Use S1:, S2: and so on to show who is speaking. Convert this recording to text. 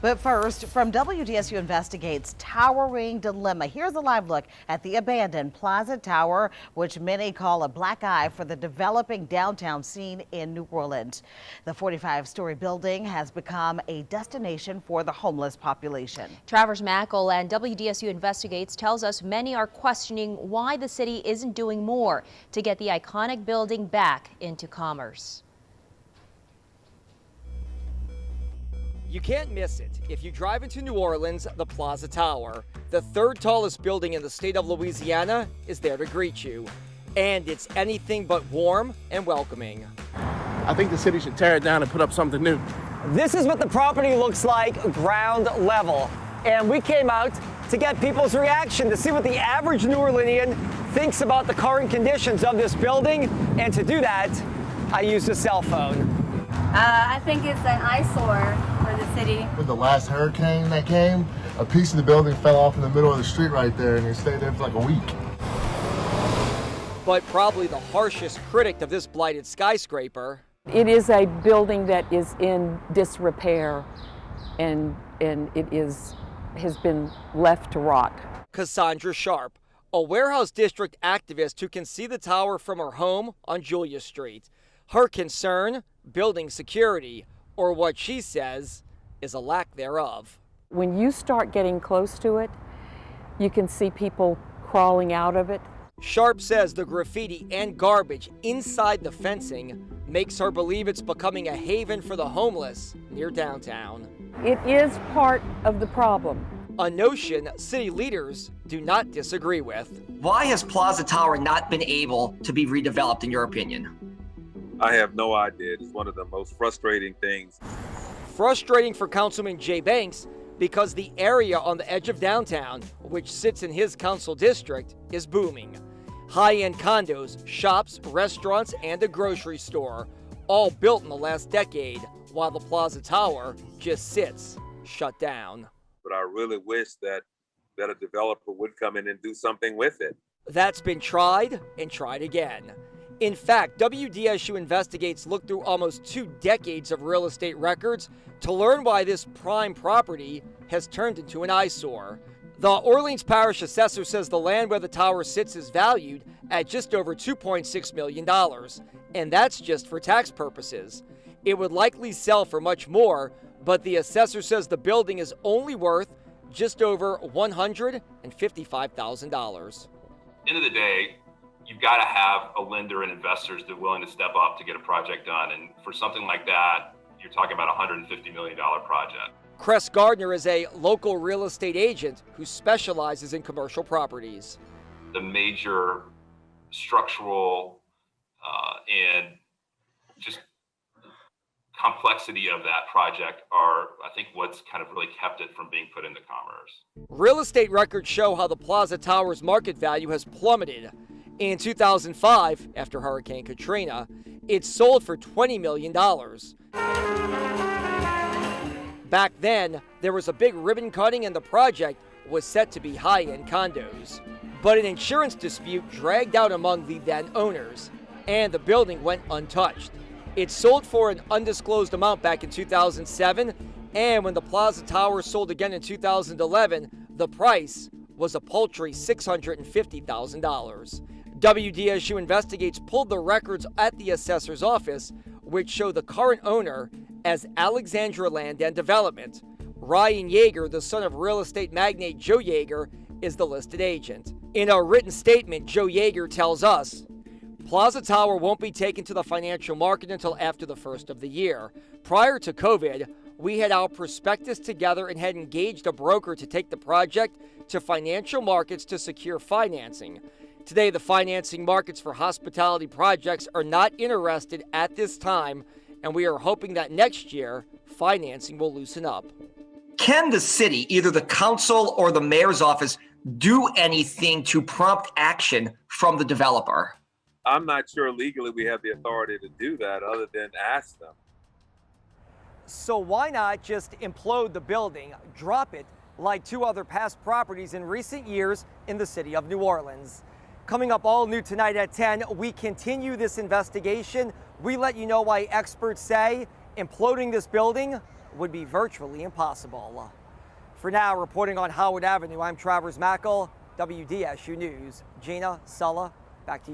S1: But first, from WDSU Investigates Towering Dilemma, here's a live look at the abandoned Plaza Tower, which many call a black eye for the developing downtown scene in New Orleans. The 45-story building has become a destination for the homeless population.
S2: Travers Mackle and WDSU Investigates tells us many are questioning why the city isn't doing more to get the iconic building back into commerce.
S3: You can't miss it. If you drive into New Orleans, the Plaza Tower, the third tallest building in the state of Louisiana, is there to greet you. And it's anything but warm and welcoming.
S4: I think the city should tear it down and put up something new.
S5: This is what the property looks like ground level. And we came out to get people's reaction to see what the average New Orleanian thinks about the current conditions of this building. And to do that, I used a cell phone.
S6: I think it's an eyesore for the city.
S7: With the last hurricane that came, a piece of the building fell off in the middle of the street right there, and it stayed there for like a week.
S3: But probably the harshest critic of this blighted skyscraper.
S8: It is a building that is in disrepair, and it has been left to rot.
S3: Cassandra Sharp, a warehouse district activist who can see the tower from her home on Julia Street. Her concern, building security, or what she says is a lack thereof.
S8: When you start getting close to it, you can see people crawling out of it.
S3: Sharp says the graffiti and garbage inside the fencing makes her believe it's becoming a haven for the homeless near downtown.
S8: It is part of the problem.
S3: A notion city leaders do not disagree with.
S9: Why has Plaza Tower not been able to be redeveloped, in your opinion?
S10: I have no idea. It's one of the most frustrating things.
S3: Frustrating for Councilman Jay Banks because the area on the edge of downtown, which sits in his council district, is booming. High-end condos, shops, restaurants, and a grocery store, all built in the last decade, while the Plaza Tower just sits shut down.
S10: But I really wish that a developer would come in and do something with it.
S3: That's been tried and tried again. In fact, WDSU Investigates looked through almost 2 decades of real estate records to learn why this prime property has turned into an eyesore. The Orleans Parish Assessor says the land where the tower sits is valued at just over $2.6 million, and that's just for tax purposes. It would likely sell for much more, but the assessor says the building is only worth just over $155,000.
S11: End of the day, you've got to have a lender and investors that are willing to step up to get a project done. And for something like that, you're talking about a $150 million project.
S3: Cress Gardner is a local real estate agent who specializes in commercial properties.
S11: The major structural and just complexity of that project are, I think, what's kind of really kept it from being put into commerce.
S3: Real estate records show how the Plaza Tower's market value has plummeted. In 2005, after Hurricane Katrina, it sold for $20 million. Back then, there was a big ribbon cutting and the project was set to be high-end condos. But an insurance dispute dragged out among the then owners, and the building went untouched. It sold for an undisclosed amount back in 2007, and when the Plaza Tower sold again in 2011, the price was a paltry $650,000. WDSU Investigates pulled the records at the assessor's office, which show the current owner as Alexandra Land and Development. Ryan Yeager, the son of real estate magnate Joe Yeager, is the listed agent. In a written statement, Joe Yeager tells us, Plaza Tower won't be taken to the financial market until after the first of the year. Prior to COVID, we had our prospectus together and had engaged a broker to take the project to financial markets to secure financing. Today, the financing markets for hospitality projects are not interested at this time, and we are hoping that next year, financing will loosen up.
S9: Can the city, either the council or the mayor's office, do anything to prompt action from the developer?
S10: I'm not sure legally we have the authority to do that other than ask them.
S3: So why not just implode the building, drop it like 2 other past properties in recent years in the city of New Orleans? Coming up all new tonight at 10, we continue this investigation. We let you know why experts say imploding this building
S5: would be virtually impossible. For now, reporting on Howard Avenue, I'm Travers Mackel, WDSU News. Gina, Sulla, back to you.